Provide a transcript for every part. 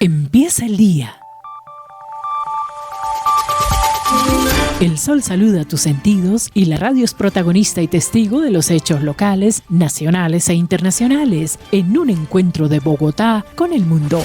Empieza el día. El sol saluda tus sentidos y la radio es protagonista y testigo de los hechos locales, nacionales e internacionales en un encuentro de Bogotá con el mundo.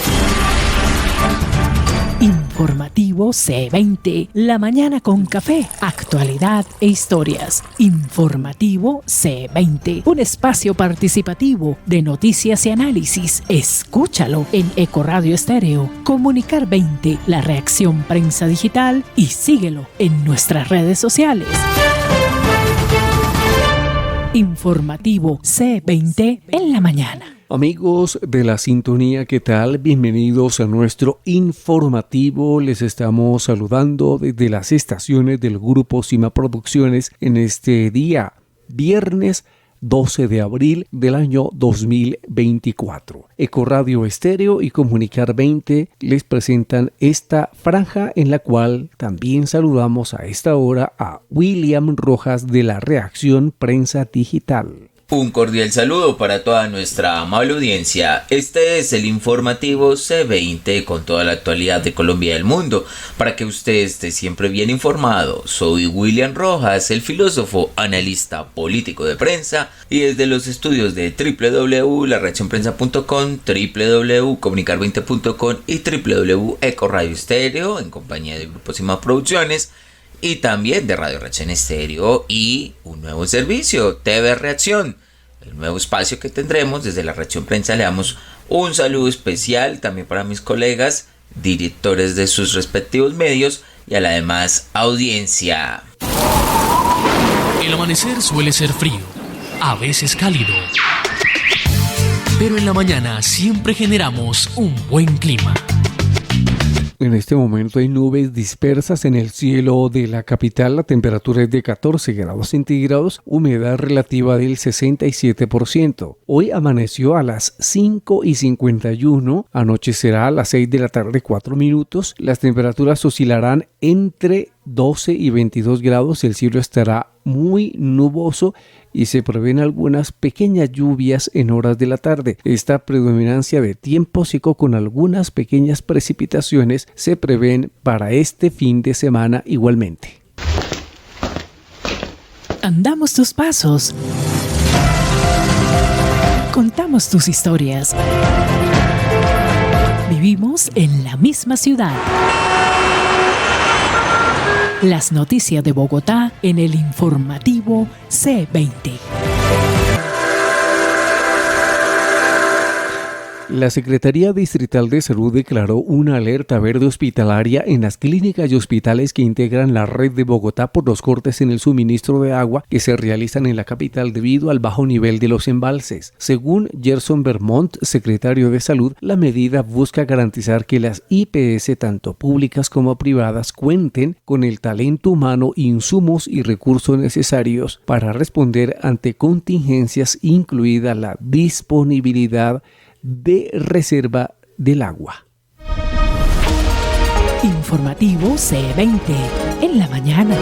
Informativo C20, la mañana con café, actualidad e historias. Informativo C20, un espacio participativo de noticias y análisis. Escúchalo en Ecoradio Estéreo, Comunicar 20, la reacción prensa digital y síguelo en nuestras redes sociales. Informativo C20 en la mañana. Amigos de la sintonía, ¿qué tal? Bienvenidos a nuestro informativo. Les estamos saludando desde las estaciones del Grupo Cima Producciones en este día, viernes 12 de abril del año 2024. Ecoradio Estéreo y Comunicar 20 les presentan esta franja en la cual también saludamos a esta hora a William Rojas de la Reacción Prensa Digital. Un cordial saludo para toda nuestra amable audiencia. Este es el informativo C20 con toda la actualidad de Colombia y del mundo. Para que usted esté siempre bien informado, soy William Rojas, el filósofo, analista político de prensa, y desde los estudios de www.lareaccionprensa.com, www.comunicar20.com y www.ecoradio Estéreo en compañía de Grupo Cima Producciones, y también de Radio Reacción Estéreo y un nuevo servicio, TV Reacción, el nuevo espacio que tendremos desde la Reacción Prensa. Le damos un saludo especial también para mis colegas, directores de sus respectivos medios y a la demás audiencia. El amanecer suele ser frío, a veces cálido, pero en la mañana siempre generamos un buen clima. En este momento hay nubes dispersas en el cielo de la capital. La temperatura es de 14 grados centígrados, humedad relativa del 67%. Hoy amaneció a las 5:51, anochecerá a las 6 de la tarde 4 minutos. Las temperaturas oscilarán entre 12 y 22 grados. El cielo estará muy nuboso y se prevén algunas pequeñas lluvias en horas de la tarde. Esta predominancia de tiempo seco con algunas pequeñas precipitaciones se prevén para este fin de semana igualmente. Andamos tus pasos. Contamos tus historias. Vivimos en la misma ciudad. Las noticias de Bogotá en el informativo C20. La Secretaría Distrital de Salud declaró una alerta verde hospitalaria en las clínicas y hospitales que integran la red de Bogotá por los cortes en el suministro de agua que se realizan en la capital debido al bajo nivel de los embalses. Según Gerson Vermont, secretario de Salud, la medida busca garantizar que las IPS, tanto públicas como privadas, cuenten con el talento humano, insumos y recursos necesarios para responder ante contingencias, incluida la disponibilidad de reserva del agua. Informativo C20 en la mañana.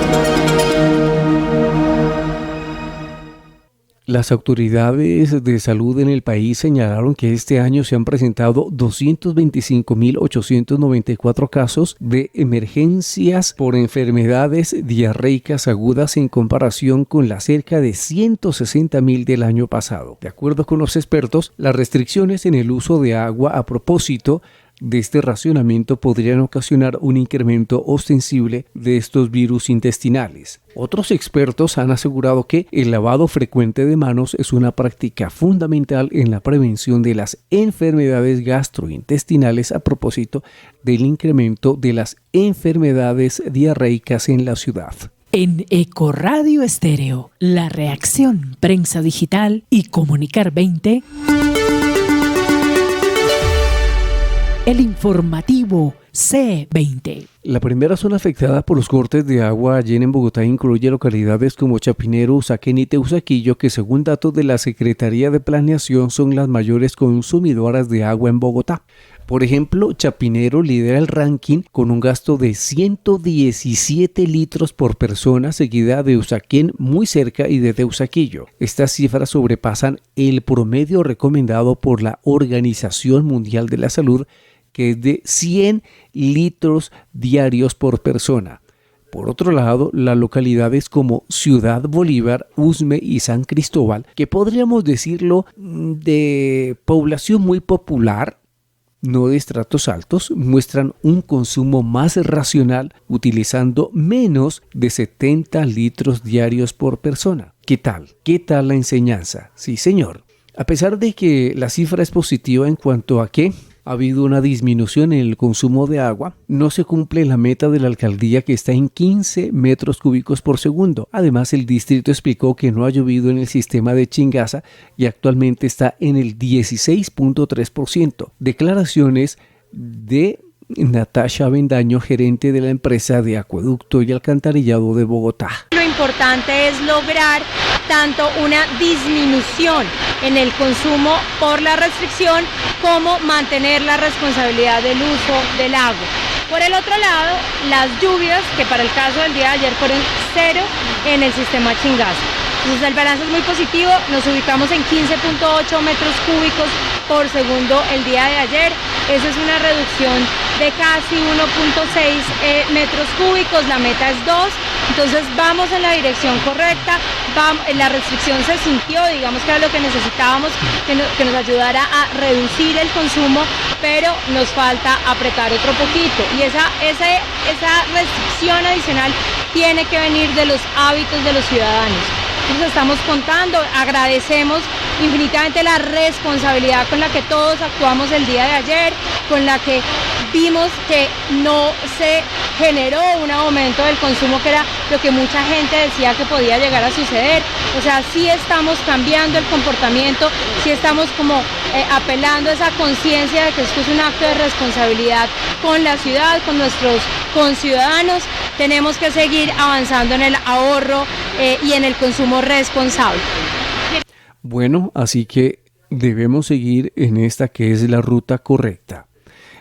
Las autoridades de salud en el país señalaron que este año se han presentado 225.894 casos de emergencias por enfermedades diarreicas agudas en comparación con las cerca de 160.000 del año pasado. De acuerdo con los expertos, las restricciones en el uso de agua a propósito de este racionamiento podrían ocasionar un incremento ostensible de estos virus intestinales. Otros expertos han asegurado que el lavado frecuente de manos es una práctica fundamental en la prevención de las enfermedades gastrointestinales a propósito del incremento de las enfermedades diarreicas en la ciudad. En Ecoradio Estéreo, la reacción prensa digital y Comunicar 20. El informativo C20. La primera zona afectada por los cortes de agua allí en Bogotá incluye localidades como Chapinero, Usaquén y Teusaquillo, que según datos de la Secretaría de Planeación son las mayores consumidoras de agua en Bogotá. Por ejemplo, Chapinero lidera el ranking con un gasto de 117 litros por persona, seguida de Usaquén muy cerca y de Teusaquillo. Estas cifras sobrepasan el promedio recomendado por la Organización Mundial de la Salud, que es de 100 litros diarios por persona. Por otro lado, las localidades como Ciudad Bolívar, Usme y San Cristóbal, que podríamos decirlo de población muy popular, no de estratos altos, muestran un consumo más racional utilizando menos de 70 litros diarios por persona. ¿Qué tal? ¿Qué tal la enseñanza? Sí, señor. A pesar de que la cifra es positiva en cuanto a que ha habido una disminución en el consumo de agua, no se cumple la meta de la alcaldía, que está en 15 metros cúbicos por segundo. Además, el distrito explicó que no ha llovido en el sistema de Chingaza y actualmente está en el 16.3%. Declaraciones de Natasha Bendaño, gerente de la empresa de acueducto y alcantarillado de Bogotá. Lo importante es lograr tanto una disminución en el consumo por la restricción como mantener la responsabilidad del uso del agua. Por el otro lado, las lluvias, que para el caso del día de ayer fueron 0 en el sistema Chingaza. Entonces el balance es muy positivo, nos ubicamos en 15.8 metros cúbicos por segundo el día de ayer. Eso es una reducción de casi 1.6 metros cúbicos, la meta es 2, entonces vamos en la dirección correcta. La restricción se sintió, digamos que era lo que necesitábamos, que nos ayudara a reducir el consumo, pero nos falta apretar otro poquito, y esa restricción adicional tiene que venir de los hábitos de los ciudadanos. Entonces estamos contando, agradecemos infinitamente la responsabilidad con la que todos actuamos el día de ayer, con la que vimos que no se generó un aumento del consumo, que era lo que mucha gente decía que podía llegar a suceder. O sea, sí estamos cambiando el comportamiento, sí estamos como apelando a esa conciencia de que esto es un acto de responsabilidad con la ciudad, con nuestros conciudadanos. Tenemos que seguir avanzando en el ahorro y en el consumo responsable. Bueno, así que debemos seguir en esta que es la ruta correcta.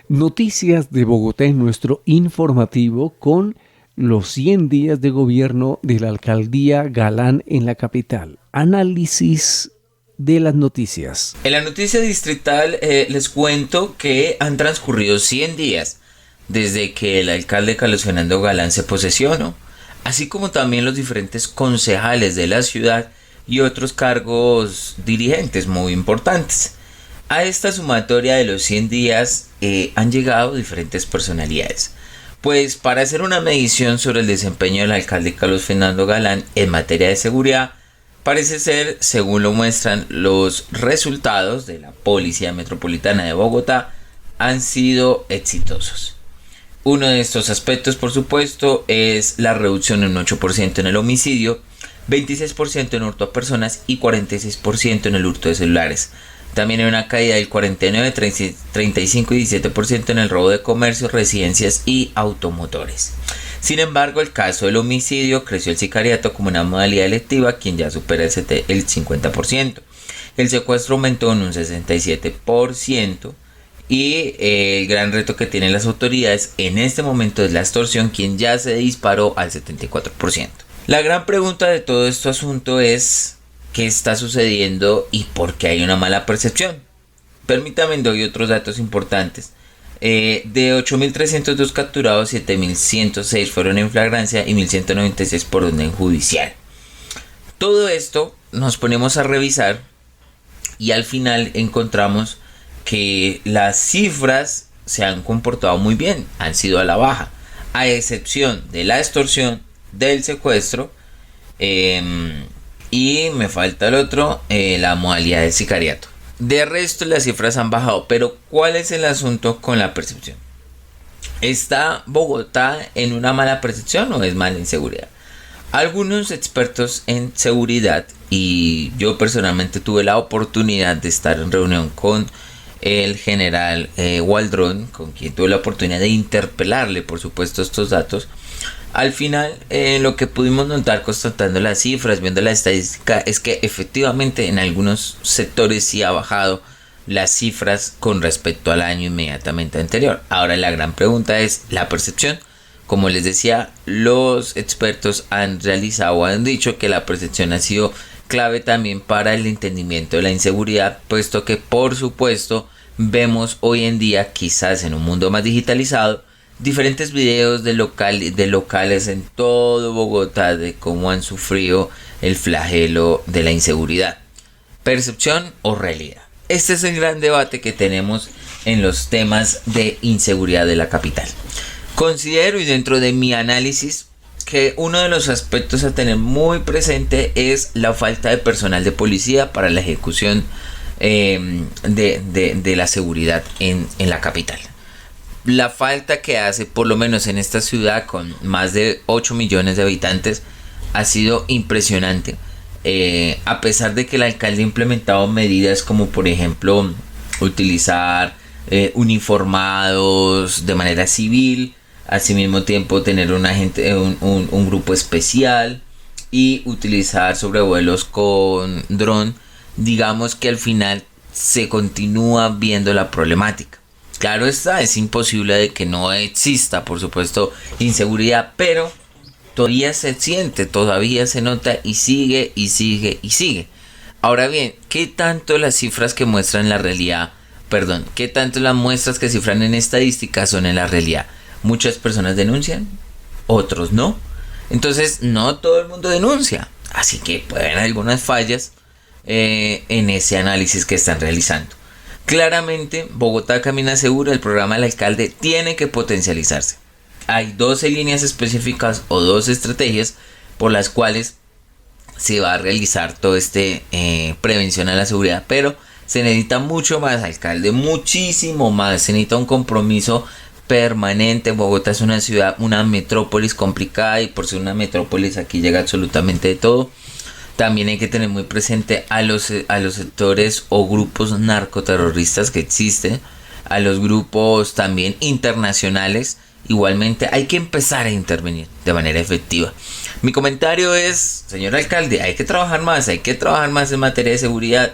Noticias de Bogotá en nuestro informativo con los 100 días de gobierno de la alcaldía Galán en la capital. Análisis de las noticias. En la noticia distrital les cuento que han transcurrido 100 días desde que el alcalde Carlos Fernando Galán se posesionó, así como también los diferentes concejales de la ciudad y otros cargos dirigentes muy importantes. A esta sumatoria de los 100 días han llegado diferentes personalidades. Pues para hacer una medición sobre el desempeño del alcalde Carlos Fernando Galán en materia de seguridad, parece ser, según lo muestran los resultados de la Policía Metropolitana de Bogotá, han sido exitosos. Uno de estos aspectos, por supuesto, es la reducción en un 8% en el homicidio, 26% en hurto a personas y 46% en el hurto de celulares. También hay una caída del 49, 35 y 17% en el robo de comercios, residencias y automotores. Sin embargo, el caso del homicidio creció el sicariato como una modalidad delictiva, quien ya supera el 50%. El secuestro aumentó en un 67%. Y el gran reto que tienen las autoridades en este momento es la extorsión, quien ya se disparó al 74%. La gran pregunta de todo este asunto es ¿qué está sucediendo y por qué hay una mala percepción? Permítame doy otros datos importantes. De 8.302 capturados, 7.106 fueron en flagrancia y 1.196 por orden judicial. Todo esto nos ponemos a revisar y al final encontramos que las cifras se han comportado muy bien, han sido a la baja, a excepción de la extorsión, del secuestro y me falta el otro, la modalidad del sicariato. De resto las cifras han bajado, pero ¿cuál es el asunto con la percepción? ¿Está Bogotá en una mala percepción o es mala inseguridad? Algunos expertos en seguridad, y yo personalmente tuve la oportunidad de estar en reunión con el general Waldron, con quien tuve la oportunidad de interpelarle, por supuesto, estos datos. Al final, lo que pudimos notar constatando las cifras, viendo la estadística, es que efectivamente en algunos sectores sí ha bajado las cifras con respecto al año inmediatamente anterior. Ahora la gran pregunta es la percepción. Como les decía, los expertos han realizado o han dicho que la percepción ha sido clave también para el entendimiento de la inseguridad, puesto que por supuesto vemos hoy en día, quizás en un mundo más digitalizado, diferentes videos de locales en todo Bogotá de cómo han sufrido el flagelo de la inseguridad. ¿Percepción o realidad? Este es el gran debate que tenemos en los temas de inseguridad de la capital. Considero, y dentro de mi análisis, que uno de los aspectos a tener muy presente es la falta de personal de policía para la ejecución de la seguridad en la capital. La falta que hace, por lo menos en esta ciudad con más de 8 millones de habitantes, ha sido impresionante. A pesar de que el alcalde ha implementado medidas como, por ejemplo, utilizar uniformados de manera civil, al mismo tiempo tener un grupo especial y utilizar sobrevuelos con dron, digamos que al final se continúa viendo la problemática. Claro está, es imposible de que no exista, por supuesto, inseguridad, pero todavía se siente, todavía se nota y sigue y sigue y sigue. Ahora bien, ¿qué tanto las cifras que muestran la realidad, qué tanto las muestras que cifran en estadísticas son en la realidad? Muchas personas denuncian, otros no. Entonces, no todo el mundo denuncia. Así que pueden haber algunas fallas en ese análisis que están realizando. Claramente, Bogotá Camina Segura, el programa del alcalde, tiene que potencializarse. Hay 12 líneas específicas o 2 estrategias por las cuales se va a realizar todo prevención a la seguridad, pero se necesita mucho más, alcalde, muchísimo más. Se necesita un compromiso permanente. Bogotá es una ciudad, una metrópolis complicada, y por ser una metrópolis aquí llega absolutamente de todo. También hay que tener muy presente a los sectores o grupos narcoterroristas que existen, a los grupos también internacionales. Igualmente hay que empezar a intervenir de manera efectiva. Mi comentario es, señor alcalde, hay que trabajar más en materia de seguridad.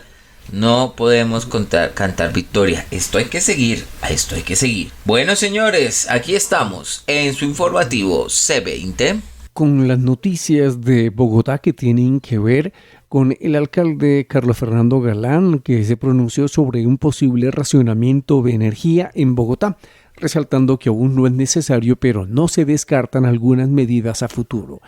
No podemos cantar victoria. Esto hay que seguir. Bueno, señores, aquí estamos en su informativo C20. Con las noticias de Bogotá que tienen que ver con el alcalde Carlos Fernando Galán, que se pronunció sobre un posible racionamiento de energía en Bogotá, resaltando que aún no es necesario, pero no se descartan algunas medidas a futuro.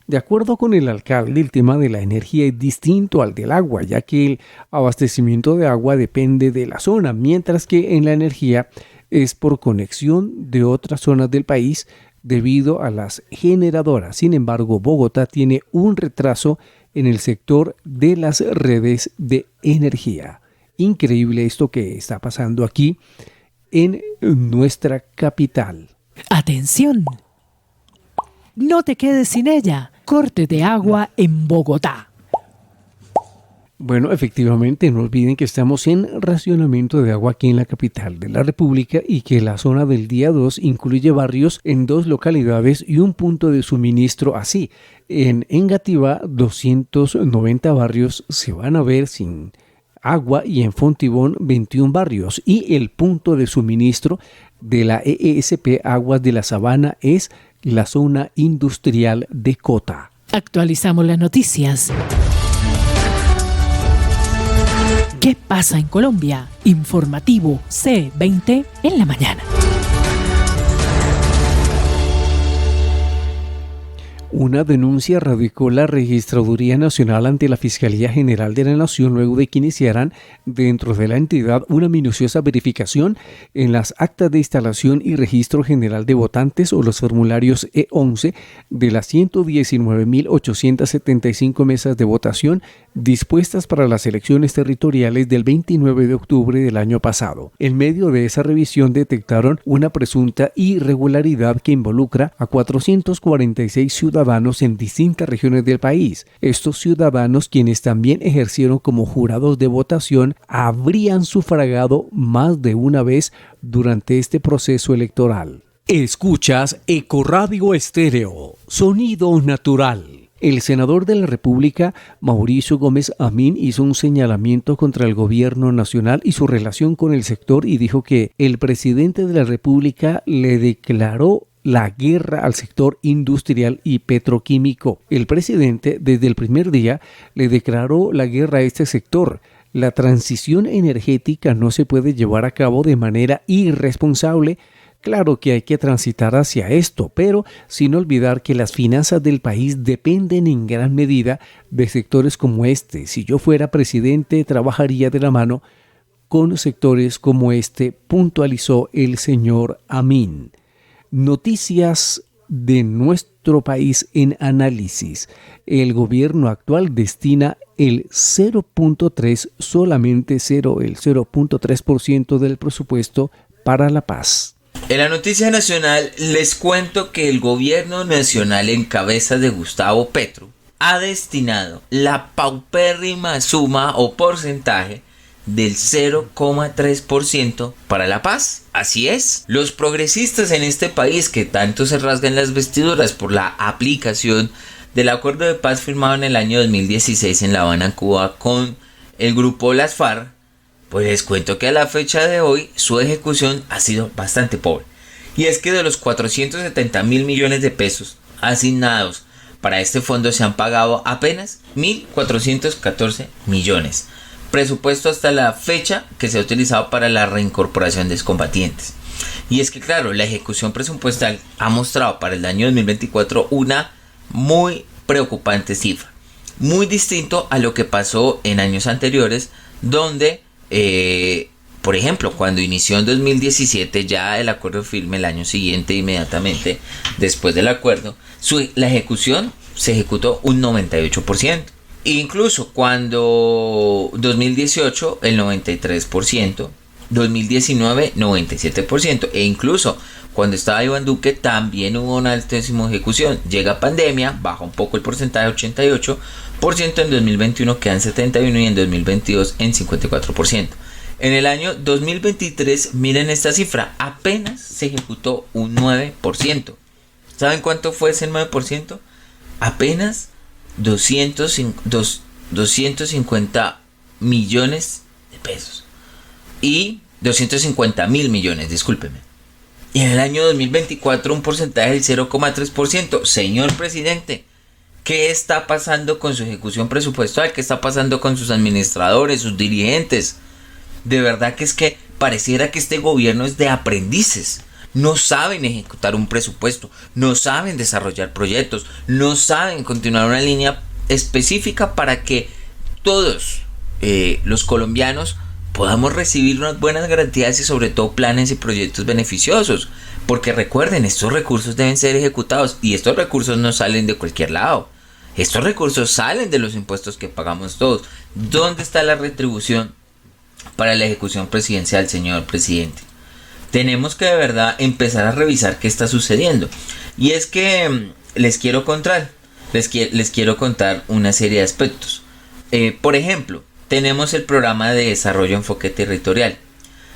De acuerdo con el alcalde, el tema de la energía es distinto al del agua, ya que el abastecimiento de agua depende de la zona, mientras que en la energía es por conexión de otras zonas del país debido a las generadoras. Sin embargo, Bogotá tiene un retraso en el sector de las redes de energía. Increíble esto que está pasando aquí en nuestra capital. ¡Atención! No te quedes sin ella. Corte de agua en Bogotá. Bueno, efectivamente, no olviden que estamos en racionamiento de agua aquí en la capital de la República y que la zona del día 2 incluye barrios en 2 localidades y un punto de suministro así. En Engativá, 290 barrios se van a ver sin agua y en Fontibón, 21 barrios. Y el punto de suministro de la ESP Aguas de la Sabana es la zona industrial de Cota. Actualizamos las noticias. ¿Qué pasa en Colombia? Informativo C20 en la mañana. Una denuncia radicó la Registraduría Nacional ante la Fiscalía General de la Nación luego de que iniciaran dentro de la entidad una minuciosa verificación en las actas de instalación y registro general de votantes o los formularios E11 de las 119.875 mesas de votación dispuestas para las elecciones territoriales del 29 de octubre del año pasado. En medio de esa revisión detectaron una presunta irregularidad que involucra a 446 ciudadanos en distintas regiones del país. Estos ciudadanos, quienes también ejercieron como jurados de votación, habrían sufragado más de una vez durante este proceso electoral. Escuchas Ecoradio Estéreo, sonido natural. El senador de la República, Mauricio Gómez Amín, hizo un señalamiento contra el gobierno nacional y su relación con el sector y dijo que el presidente de la República le declaró la guerra al sector industrial y petroquímico. El presidente, desde el primer día, le declaró la guerra a este sector. La transición energética no se puede llevar a cabo de manera irresponsable. Claro que hay que transitar hacia esto, pero sin olvidar que las finanzas del país dependen en gran medida de sectores como este. Si yo fuera presidente, trabajaría de la mano con sectores como este, puntualizó el señor Amin. Noticias de nuestro país en análisis. El gobierno actual destina el 0.3, solamente el 0.3% del presupuesto para la paz. En la noticia nacional les cuento que el gobierno nacional en cabeza de Gustavo Petro ha destinado la paupérrima suma o porcentaje del 0,3% para la paz. Así es, los progresistas en este país que tanto se rasgan las vestiduras por la aplicación del acuerdo de paz firmado en el año 2016 en La Habana, Cuba, con el grupo Las FARC, pues les cuento que a la fecha de hoy su ejecución ha sido bastante pobre. Y es que de los 470.000 millones de pesos asignados para este fondo se han pagado apenas 1.414 millones. Presupuesto hasta la fecha que se ha utilizado para la reincorporación de excombatientes. Y es que claro, la ejecución presupuestal ha mostrado para el año 2024 una muy preocupante cifra. Muy distinto a lo que pasó en años anteriores, donde por ejemplo, cuando inició en 2017 ya el acuerdo firme, el año siguiente inmediatamente después del acuerdo, la ejecución se ejecutó un 98%. Incluso cuando 2018 el 93%, 2019 97%, e incluso cuando estaba Iván Duque también hubo una altísima ejecución. Llega pandemia, baja un poco el porcentaje, 88%, en 2021 quedan 71% y en 2022 en 54%. En el año 2023, miren esta cifra, apenas se ejecutó un 9%. ¿Saben cuánto fue ese 9%? Apenas 250 millones de pesos. Y 250.000 millones, discúlpeme. Y en el año 2024 un porcentaje del 0,3%. Señor presidente, ¿qué está pasando con su ejecución presupuestal? ¿Qué está pasando con sus administradores, sus dirigentes? De verdad que es que pareciera que este gobierno es de aprendices. No saben ejecutar un presupuesto, no saben desarrollar proyectos, no saben continuar una línea específica para que todos los colombianos podamos recibir unas buenas garantías y sobre todo planes y proyectos beneficiosos. Porque recuerden, estos recursos deben ser ejecutados y estos recursos no salen de cualquier lado. Estos recursos salen de los impuestos que pagamos todos. ¿Dónde está la retribución para la ejecución presidencial, señor presidente? Tenemos que de verdad empezar a revisar qué está sucediendo. Y es que les quiero contar una serie de aspectos. Por ejemplo, tenemos el programa de desarrollo enfoque territorial,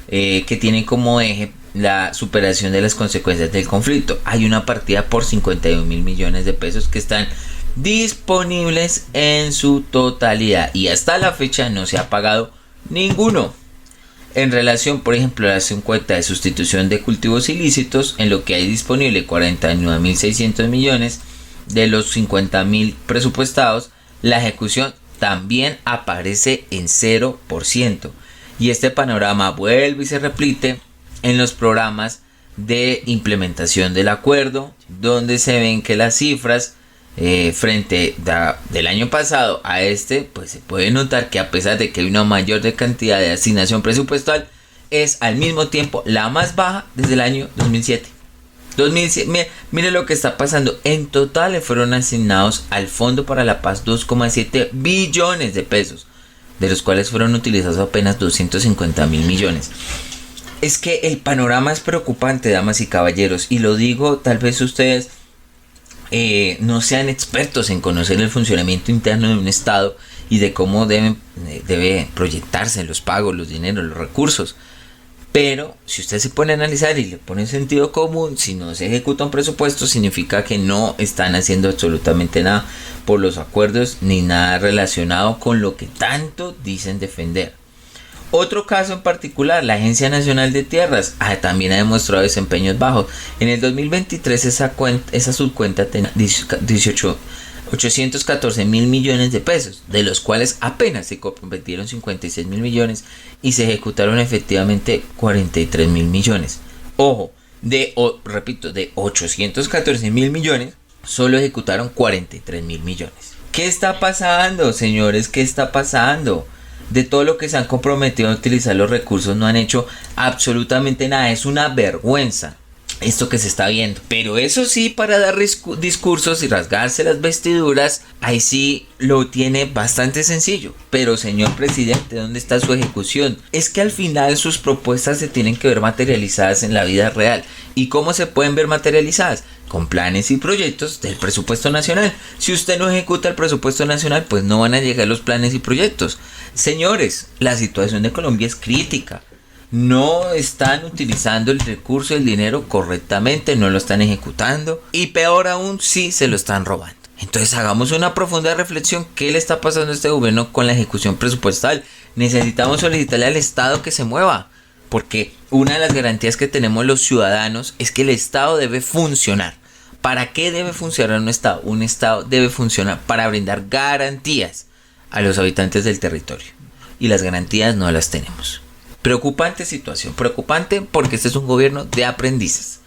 que tiene como eje la superación de las consecuencias del conflicto. Hay una partida por 51.000 millones de pesos que están disponibles en su totalidad y hasta la fecha no se ha pagado ninguno. En relación, por ejemplo, a la cuenta de sustitución de cultivos ilícitos, en lo que hay disponible 49.600 millones de los 50.000 presupuestados, la ejecución también aparece en 0%. Y este panorama vuelve y se repite en los programas de implementación del acuerdo, donde se ven que las cifras frente del año pasado a este, pues se puede notar que a pesar de que hay una mayor cantidad de asignación presupuestal, es al mismo tiempo la más baja desde el año 2007. Mire lo que está pasando. En total le fueron asignados al Fondo para la Paz 2,7 billones de pesos, de los cuales fueron utilizados apenas 250.000 millones. Es que el panorama es preocupante, damas y caballeros, y lo digo, tal vez ustedes no sean expertos en conocer el funcionamiento interno de un Estado y de cómo debe proyectarse los pagos, los dineros, los recursos. Pero si usted se pone a analizar y le pone sentido común, si no se ejecuta un presupuesto, significa que no están haciendo absolutamente nada por los acuerdos ni nada relacionado con lo que tanto dicen defender. Otro caso en particular, la Agencia Nacional de Tierras también ha demostrado desempeños bajos. En el 2023 esa subcuenta tenía 814 mil millones de pesos, de los cuales apenas se comprometieron 56 mil millones y se ejecutaron efectivamente 43 mil millones. Ojo, repito, de 814 mil millones, solo ejecutaron 43 mil millones. ¿Qué está pasando, señores? ¿Qué está pasando? De todo lo que se han comprometido a utilizar los recursos no han hecho absolutamente nada. Es una vergüenza esto que se está viendo. Pero eso sí, para dar discursos y rasgarse las vestiduras, ahí sí lo tiene bastante sencillo. Pero señor presidente, ¿dónde está su ejecución? Es que al final sus propuestas se tienen que ver materializadas en la vida real. ¿Y cómo se pueden ver materializadas? Con planes y proyectos del presupuesto nacional. Si usted no ejecuta el presupuesto nacional, pues no van a llegar los planes y proyectos. Señores, la situación de Colombia es crítica. No están utilizando el recurso, el dinero correctamente, no lo están ejecutando y peor aún, sí se lo están robando. Entonces hagamos una profunda reflexión. ¿Qué le está pasando a este gobierno con la ejecución presupuestal? Necesitamos solicitarle al Estado que se mueva, porque una de las garantías que tenemos los ciudadanos es que el Estado debe funcionar. ¿Para qué debe funcionar un Estado? Un Estado debe funcionar para brindar garantías a los habitantes del territorio. Y las garantías no las tenemos. Preocupante situación, preocupante porque este es un gobierno de aprendices.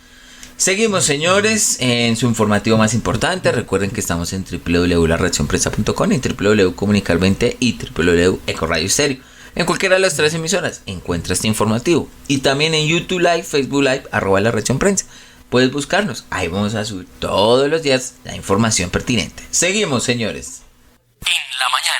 Seguimos, señores, en su informativo más importante. Recuerden que estamos en www.laredaccionprensa.com, en www.comunicar20 y www.ecoradio Estéreo. En cualquiera de las tres emisoras encuentra este informativo. Y también en YouTube Live, Facebook Live, @LaRedacciónPrensa. Puedes buscarnos. Ahí vamos a subir todos los días la información pertinente. Seguimos, señores. En la mañana.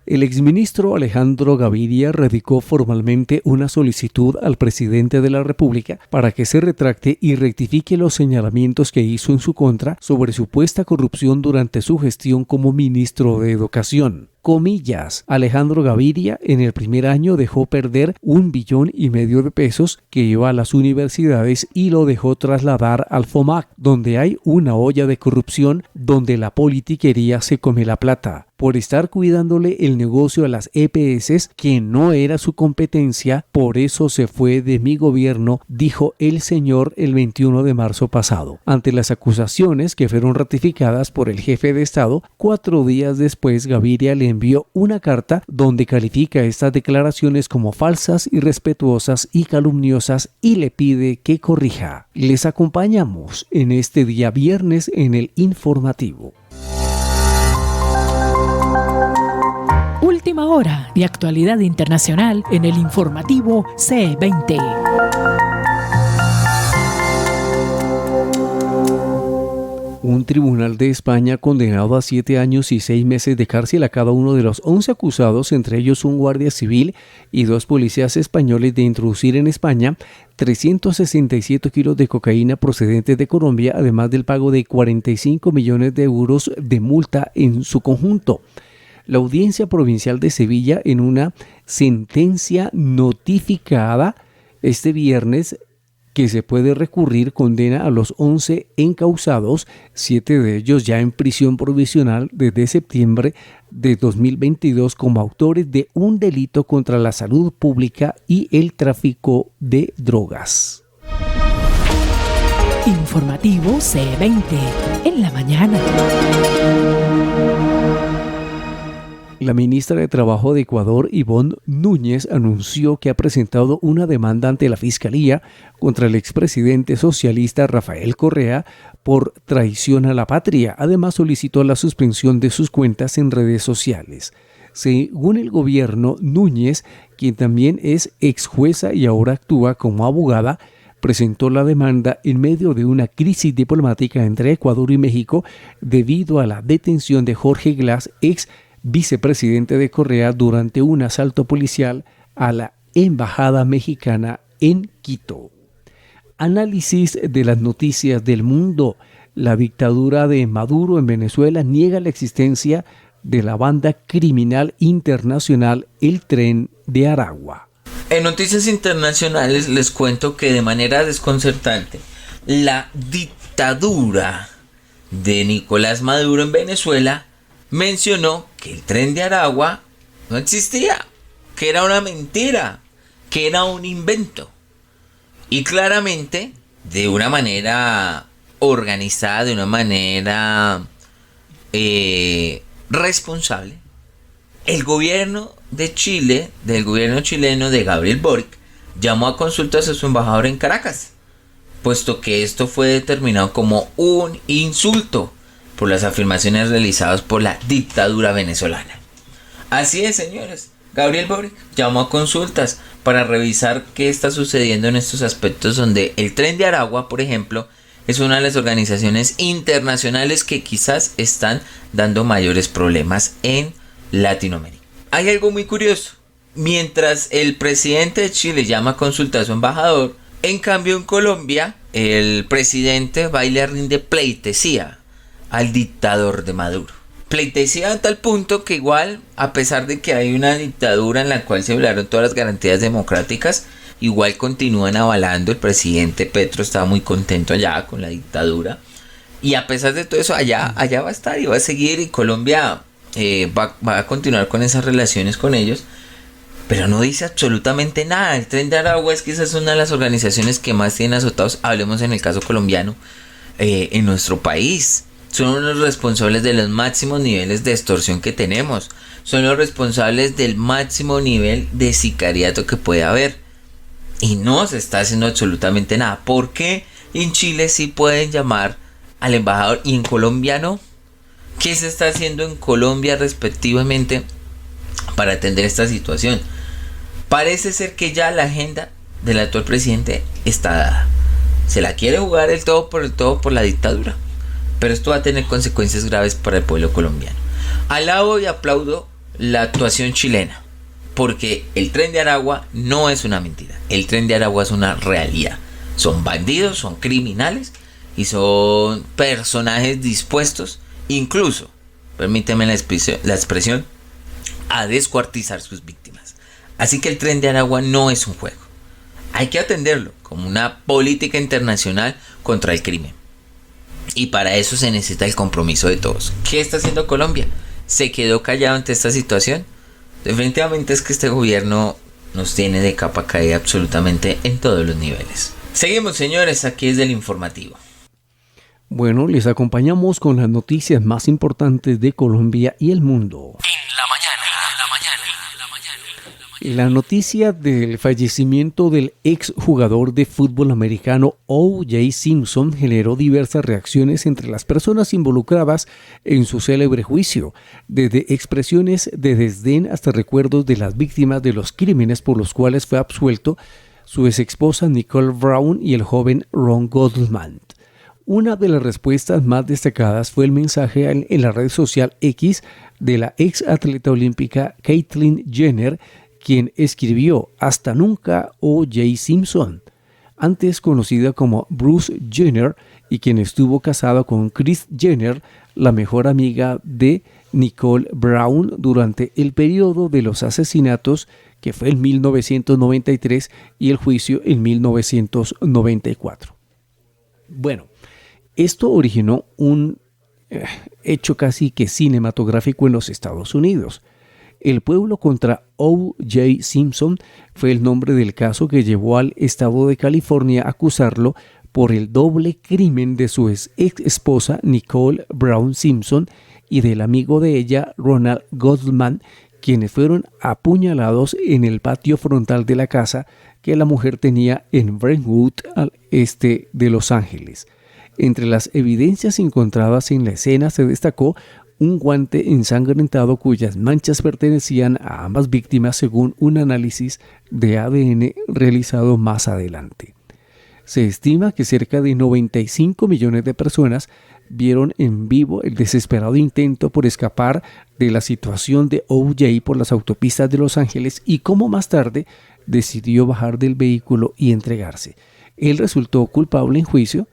El exministro Alejandro Gaviria radicó formalmente una solicitud al presidente de la República para que se retracte y rectifique los señalamientos que hizo en su contra sobre supuesta corrupción durante su gestión como ministro de Educación. Comillas, Alejandro Gaviria en el primer año dejó perder 1,5 billones de pesos que iba a las universidades y lo dejó trasladar al FOMAC, donde hay una olla de corrupción donde la politiquería se come la plata, por estar cuidándole el negocio a las EPS que no era su competencia, por eso se fue de mi gobierno, dijo el señor el 21 de marzo pasado. Ante las acusaciones que fueron ratificadas por el jefe de Estado, 4 días después Gaviria le envió una carta donde califica estas declaraciones como falsas, irrespetuosas y calumniosas y le pide que corrija. Les acompañamos en este día viernes en el informativo. Última hora de actualidad internacional en el informativo C20. Un tribunal de España ha condenado a 7 años y 6 meses de cárcel a cada uno de los 11 acusados, entre ellos un guardia civil y 2 policías españoles, de introducir en España 367 kilos de cocaína procedentes de Colombia, además del pago de 45 millones de euros de multa en su conjunto. La Audiencia Provincial de Sevilla, en una sentencia notificada este viernes, que se puede recurrir, condena a los 11 encausados, 7 de ellos ya en prisión provisional desde septiembre de 2022, como autores de un delito contra la salud pública y el tráfico de drogas. Informativo C20 en la mañana. La ministra de Trabajo de Ecuador, Ivonne Núñez, anunció que ha presentado una demanda ante la Fiscalía contra el expresidente socialista Rafael Correa por traición a la patria. Además, solicitó la suspensión de sus cuentas en redes sociales. Según el gobierno, Núñez, quien también es ex jueza y ahora actúa como abogada, presentó la demanda en medio de una crisis diplomática entre Ecuador y México debido a la detención de Jorge Glass, ex vicepresidente de Correa, durante un asalto policial a la embajada mexicana en Quito. Análisis de las noticias del mundo. La dictadura de Maduro en Venezuela niega la existencia de la banda criminal internacional El Tren de Aragua. En noticias internacionales les cuento que de manera desconcertante, la dictadura de Nicolás Maduro en Venezuela mencionó que el Tren de Aragua no existía, que era una mentira, que era un invento. Y claramente, de una manera organizada, de una manera responsable, el gobierno de Chile, del gobierno chileno de Gabriel Boric, llamó a consultas a su embajador en Caracas, puesto que esto fue determinado como un insulto por las afirmaciones realizadas por la dictadura venezolana. Así es, señores, Gabriel Boric llamó a consultas para revisar qué está sucediendo en estos aspectos, donde el Tren de Aragua, por ejemplo, es una de las organizaciones internacionales que quizás están dando mayores problemas en Latinoamérica. Hay algo muy curioso. Mientras el presidente de Chile llama a consulta a su embajador, en cambio en Colombia el presidente va y le rinde pleitesía al dictador de Maduro. Pleitesía a tal punto que igual, a pesar de que hay una dictadura en la cual se violaron todas las garantías democráticas, igual continúan avalando. El presidente Petro estaba muy contento allá con la dictadura. Y a pesar de todo eso, allá va a estar y va a seguir. Y Colombia va a continuar con esas relaciones con ellos. Pero no dice absolutamente nada. El Tren de Aragua es quizás una de las organizaciones que más tienen azotados, hablemos en el caso colombiano, en nuestro país. Son los responsables de los máximos niveles de extorsión que tenemos. Son los responsables del máximo nivel de sicariato que puede haber. Y no se está haciendo absolutamente nada. ¿Por qué en Chile sí pueden llamar al embajador y en Colombia no? ¿Qué se está haciendo en Colombia respectivamente para atender esta situación? Parece ser que ya la agenda del actual presidente está dada. Se la quiere jugar el todo por la dictadura. Pero esto va a tener consecuencias graves para el pueblo colombiano. Alabo y aplaudo la actuación chilena, porque el Tren de Aragua no es una mentira. El Tren de Aragua es una realidad. Son bandidos, son criminales y son personajes dispuestos, incluso, permíteme la expresión, a descuartizar sus víctimas. Así que el Tren de Aragua no es un juego. Hay que atenderlo como una política internacional contra el crimen. Y para eso se necesita el compromiso de todos. ¿Qué está haciendo Colombia? ¿Se quedó callado ante esta situación? Definitivamente es que este gobierno nos tiene de capa caída absolutamente en todos los niveles. Seguimos, señores, aquí es del informativo. Bueno, les acompañamos con las noticias más importantes de Colombia y el mundo. La noticia del fallecimiento del exjugador de fútbol americano O.J. Simpson generó diversas reacciones entre las personas involucradas en su célebre juicio, desde expresiones de desdén hasta recuerdos de las víctimas de los crímenes por los cuales fue absuelto su exesposa Nicole Brown y el joven Ron Goldman. Una de las respuestas más destacadas fue el mensaje en la red social X de la ex atleta olímpica Caitlyn Jenner, quien escribió: "Hasta nunca, O.J. Simpson", antes conocida como Bruce Jenner, y quien estuvo casado con Kris Jenner, la mejor amiga de Nicole Brown, durante el periodo de los asesinatos, que fue en 1993, y el juicio en 1994. Bueno, esto originó un hecho casi que cinematográfico en los Estados Unidos. El pueblo contra O.J. Simpson fue el nombre del caso que llevó al estado de California a acusarlo por el doble crimen de su ex esposa Nicole Brown Simpson y del amigo de ella, Ronald Goldman, quienes fueron apuñalados en el patio frontal de la casa que la mujer tenía en Brentwood, al este de Los Ángeles. Entre las evidencias encontradas en la escena se destacó un guante ensangrentado cuyas manchas pertenecían a ambas víctimas, según un análisis de ADN realizado más adelante. Se estima que cerca de 95 millones de personas vieron en vivo el desesperado intento por escapar de la situación de O.J. por las autopistas de Los Ángeles y cómo más tarde decidió bajar del vehículo y entregarse. Él resultó culpable en juicio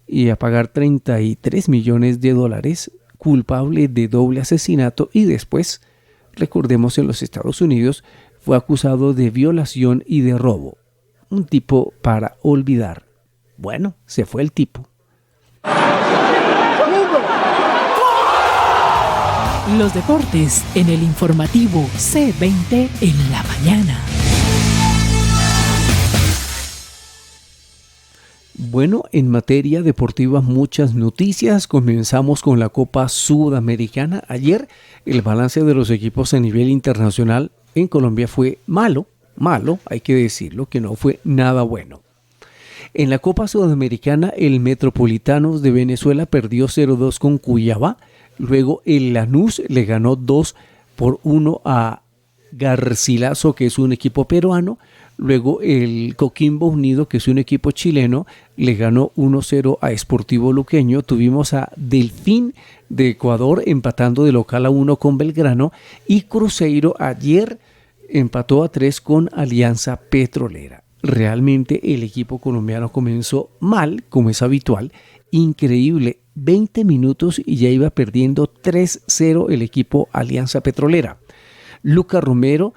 y a pagar $33 millones, culpable de doble asesinato, y después, recordemos, en los Estados Unidos fue acusado de violación y de robo. Un tipo para olvidar. Bueno, se fue el tipo. Los deportes en el informativo C20 en la mañana. Bueno, en materia deportiva muchas noticias. Comenzamos con la Copa Sudamericana. Ayer el balance de los equipos a nivel internacional en Colombia fue malo, hay que decirlo, que no fue nada bueno. En la Copa Sudamericana el Metropolitanos de Venezuela perdió 0-2 con Cuyabá. Luego el Lanús le ganó 2-1 a Garcilaso, que es un equipo peruano. Luego el Coquimbo Unido, que es un equipo chileno, le ganó 1-0 a Sportivo Luqueño. Tuvimos a Delfín de Ecuador empatando de local a 1 con Belgrano. Y Cruzeiro ayer empató a 3 con Alianza Petrolera. Realmente el equipo colombiano comenzó mal, como es habitual. Increíble, 20 minutos y ya iba perdiendo 3-0 el equipo Alianza Petrolera. Lucas Romero,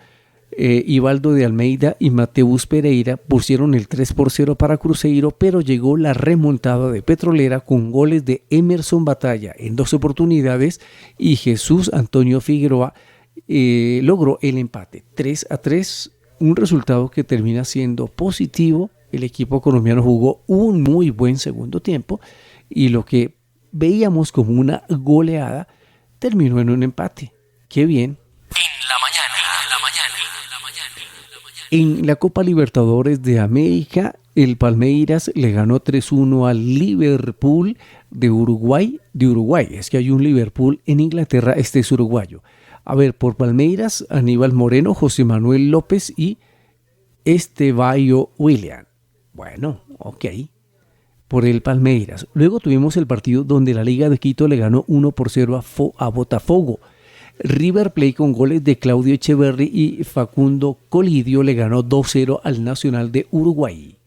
Ivaldo de Almeida y Mateus Pereira pusieron el 3-0 para Cruzeiro, pero llegó la remontada de Petrolera con goles de Emerson Batalla en 2 oportunidades y Jesús Antonio Figueroa logró el empate 3-3, un resultado que termina siendo positivo. El equipo colombiano jugó un muy buen segundo tiempo y lo que veíamos como una goleada terminó en un empate. ¡Qué bien! En la Copa Libertadores de América, el Palmeiras le ganó 3-1 al Liverpool de Uruguay. Es que hay un Liverpool en Inglaterra, este es uruguayo. A ver, por Palmeiras, Aníbal Moreno, José Manuel López y Estevayo William. Bueno, ok. Por el Palmeiras. Luego tuvimos el partido donde la Liga de Quito le ganó 1-0 a Botafogo. River Plate con goles de Claudio Echeverri y Facundo Colidio le ganó 2-0 al Nacional de Uruguay.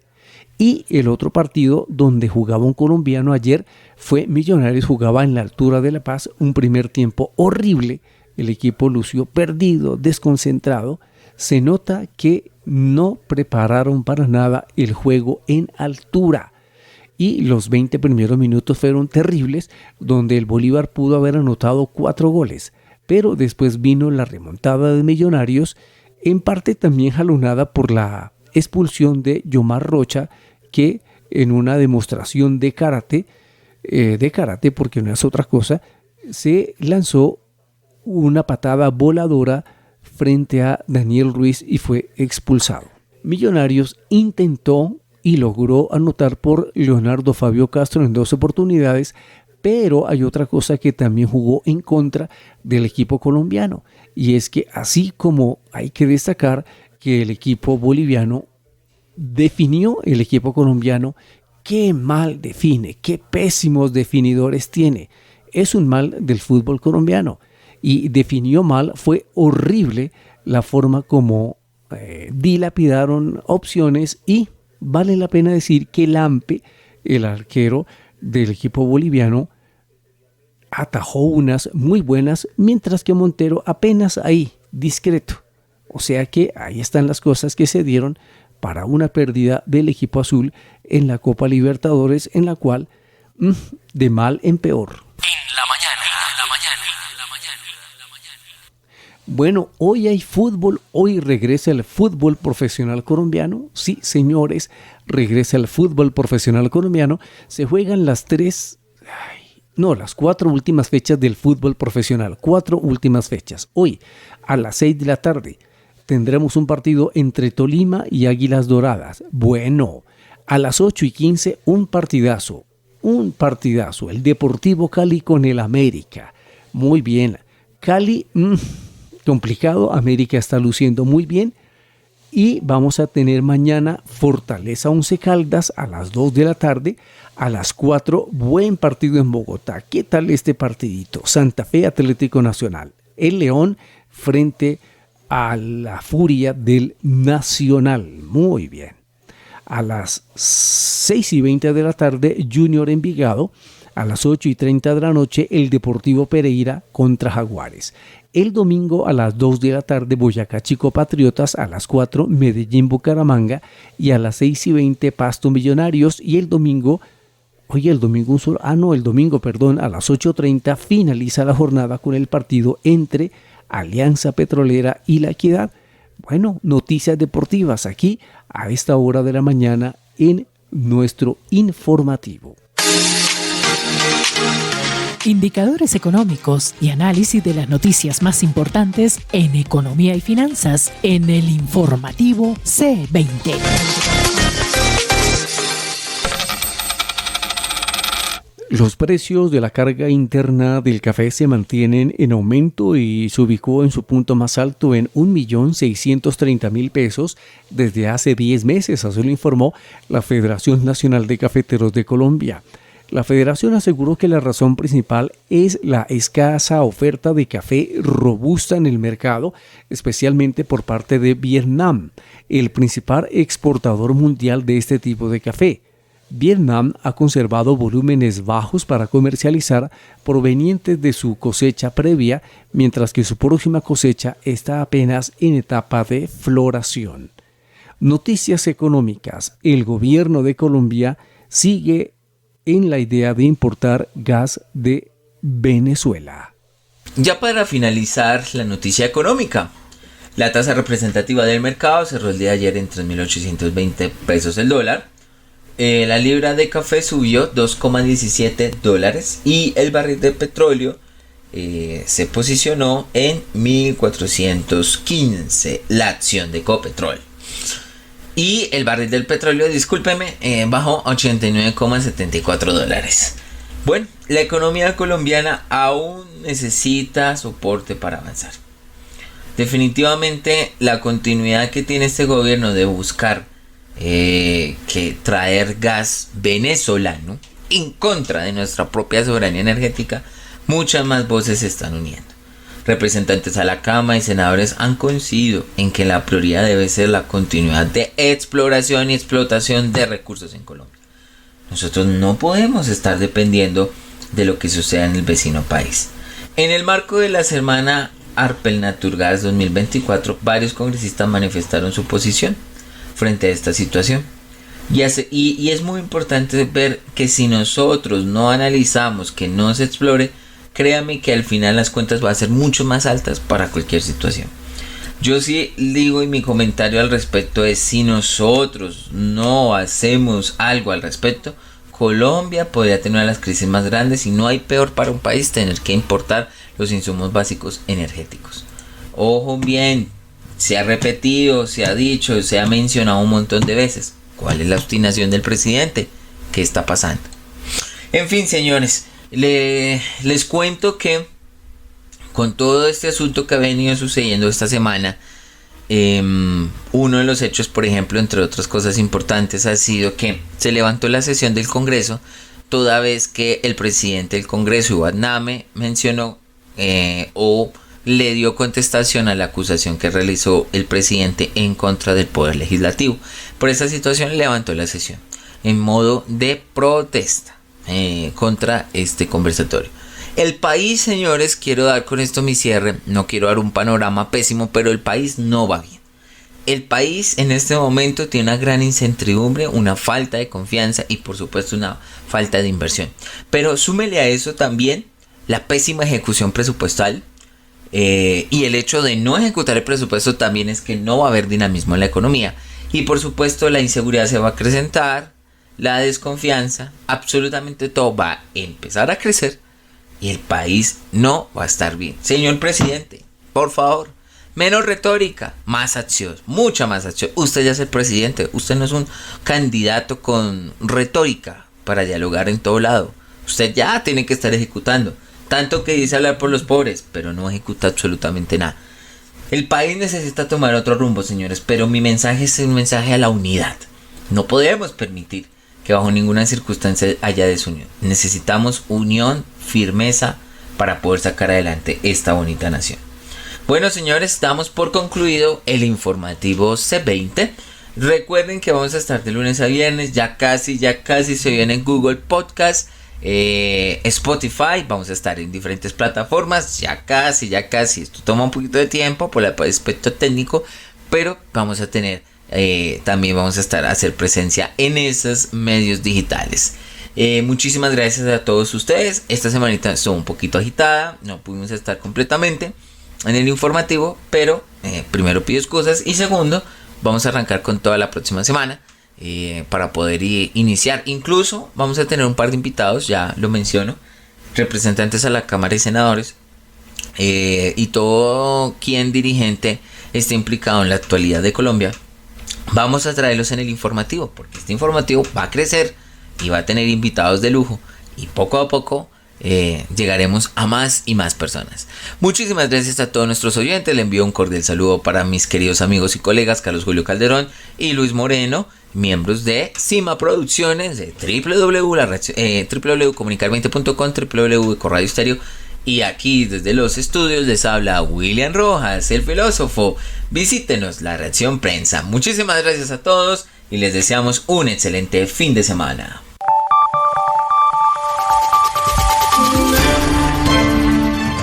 Y el otro partido donde jugaba un colombiano ayer fue Millonarios, jugaba en la altura de La Paz, un primer tiempo horrible. El equipo lució perdido, desconcentrado. Se nota que no prepararon para nada el juego en altura. Y los 20 primeros minutos fueron terribles, donde el Bolívar pudo haber anotado 4 goles. Pero después vino la remontada de Millonarios, en parte también jalonada por la expulsión de Yomar Rocha, que en una demostración de karate, porque no es otra cosa, se lanzó una patada voladora frente a Daniel Ruiz y fue expulsado. Millonarios intentó y logró anotar por Leonardo Fabio Castro en 2 oportunidades, pero hay otra cosa que también jugó en contra del equipo colombiano, y es que así como hay que destacar que el equipo boliviano definió, el equipo colombiano qué mal define, qué pésimos definidores tiene. Es un mal del fútbol colombiano y definió mal. Fue horrible la forma como dilapidaron opciones, y vale la pena decir que Lampe, el arquero del equipo boliviano, atajó unas muy buenas, mientras que Montero apenas ahí, discreto. O sea que ahí están las cosas que se dieron para una pérdida del equipo azul en la Copa Libertadores, en la cual de mal en peor. Bueno, hoy hay fútbol, hoy regresa el fútbol profesional colombiano. Sí, señores, regresa el fútbol profesional colombiano. Se juegan las 4 últimas fechas del fútbol profesional. 4 últimas fechas. Hoy, a las 6 de la tarde, tendremos un partido entre Tolima y Águilas Doradas. Bueno, a las 8:15, un partidazo. El Deportivo Cali con el América. Muy bien. Cali, complicado. América está luciendo muy bien. Y vamos a tener mañana Fortaleza Once Caldas a las 2 de la tarde. A las 4, buen partido en Bogotá. ¿Qué tal este partidito? Santa Fe Atlético Nacional. El León frente a la Furia del Nacional. Muy bien. A las 6:20 de la tarde, Junior Envigado. A las 8:30 de la noche, el Deportivo Pereira contra Jaguares. El domingo a las 2 de la tarde, Boyacá Chico Patriotas. A las 4, Medellín Bucaramanga. Y a las 6:20, Pasto Millonarios. Y el domingo, a las 8:30 finaliza la jornada con el partido entre Alianza Petrolera y La Equidad. Bueno, noticias deportivas aquí a esta hora de la mañana en nuestro informativo. Indicadores económicos y análisis de las noticias más importantes en economía y finanzas en el informativo C20. Los precios de la carga interna del café se mantienen en aumento y se ubicó en su punto más alto en 1.630.000 pesos desde hace 10 meses, así lo informó la Federación Nacional de Cafeteros de Colombia. La federación aseguró que la razón principal es la escasa oferta de café robusta en el mercado, especialmente por parte de Vietnam, el principal exportador mundial de este tipo de café. Vietnam ha conservado volúmenes bajos para comercializar provenientes de su cosecha previa, mientras que su próxima cosecha está apenas en etapa de floración. Noticias económicas. El gobierno de Colombia sigue en la idea de importar gas de Venezuela. Ya para finalizar la noticia económica, la tasa representativa del mercado cerró el día de ayer en 3.820 pesos el dólar. La libra de café subió $2,17 y el barril de petróleo se posicionó en 1.415 la acción de Ecopetrol. Y el barril del petróleo, bajó a $89,74. Bueno, la economía colombiana aún necesita soporte para avanzar. Definitivamente la continuidad que tiene este gobierno de buscar que traer gas venezolano en contra de nuestra propia soberanía energética, muchas más voces se están uniendo. Representantes a la Cámara y senadores han coincidido en que la prioridad debe ser la continuidad de exploración y explotación de recursos en Colombia. Nosotros no podemos estar dependiendo de lo que suceda en el vecino país. En el marco de la semana Arpel Naturgas 2024, varios congresistas manifestaron su posición frente a esta situación. Y es muy importante ver que si nosotros no analizamos que no se explore, créame que al final las cuentas van a ser mucho más altas para cualquier situación. Yo sí digo, y mi comentario al respecto es: si nosotros no hacemos algo al respecto, Colombia podría tener una de las crisis más grandes, y no hay peor para un país tener que importar los insumos básicos energéticos. Ojo bien, se ha repetido, se ha dicho, se ha mencionado un montón de veces. ¿Cuál es la obstinación del presidente? ¿Qué está pasando? En fin, señores, les cuento que con todo este asunto que ha venido sucediendo esta semana, uno de los hechos, por ejemplo, entre otras cosas importantes, ha sido que se levantó la sesión del Congreso, toda vez que el presidente del Congreso, Iván Name, mencionó o le dio contestación a la acusación que realizó el presidente en contra del Poder Legislativo. Por esta situación levantó la sesión en modo de protesta contra este conversatorio. El país, señores, quiero dar con esto mi cierre, no quiero dar un panorama pésimo, pero el país no va bien. El país en este momento tiene una gran incertidumbre, una falta de confianza y por supuesto una falta de inversión. Pero súmele a eso también la pésima ejecución presupuestal. Y el hecho de no ejecutar el presupuesto también es que no va a haber dinamismo en la economía. Y por supuesto la inseguridad se va a acrecentar, la desconfianza, absolutamente todo va a empezar a crecer y el país no va a estar bien. Señor presidente, por favor, menos retórica, más acción, mucha más acción. Usted ya es el presidente, usted no es un candidato con retórica para dialogar en todo lado. Usted ya tiene que estar ejecutando. Tanto que dice hablar por los pobres, pero no ejecuta absolutamente nada. El país necesita tomar otro rumbo, señores, pero mi mensaje es un mensaje a la unidad. No podemos permitir que bajo ninguna circunstancia haya desunión. Necesitamos unión, firmeza para poder sacar adelante esta bonita nación. Bueno, señores, damos por concluido el informativo C20. Recuerden que vamos a estar de lunes a viernes, ya casi se viene en Google Podcast, Spotify, vamos a estar en diferentes plataformas, ya casi, esto toma un poquito de tiempo por el aspecto técnico, pero vamos a tener, también vamos a estar a hacer presencia en esos medios digitales. Muchísimas gracias a todos ustedes. Esta semanita estuvo un poquito agitada, no pudimos estar completamente en el informativo, pero primero pido excusas y segundo, vamos a arrancar con toda la próxima semana. para poder iniciar. Incluso vamos a tener un par de invitados, ya lo menciono, representantes a la Cámara de Senadores y todo quien dirigente esté implicado en la actualidad de Colombia. Vamos a traerlos en el informativo, porque este informativo va a crecer y va a tener invitados de lujo, y poco a poco llegaremos a más y más personas. Muchísimas gracias a todos nuestros oyentes. Le envío un cordial saludo para mis queridos amigos y colegas Carlos Julio Calderón y Luis Moreno, miembros de Cima Producciones, de www.comunicar20.com, www.ecoradio estéreo. Y aquí desde los estudios les habla William Rojas, el filósofo. Visítenos, La Reacción Prensa. Muchísimas gracias a todos y les deseamos un excelente fin de semana.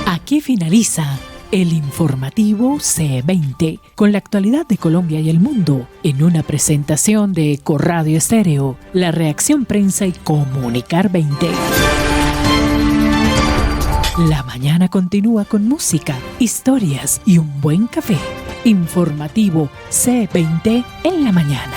Aquí finaliza el informativo C20 con la actualidad de Colombia y el mundo en una presentación de Ecoradio Estéreo, La Reacción Prensa y Comunicar 20. La mañana continúa con música, historias y un buen café. Informativo C20 en la mañana.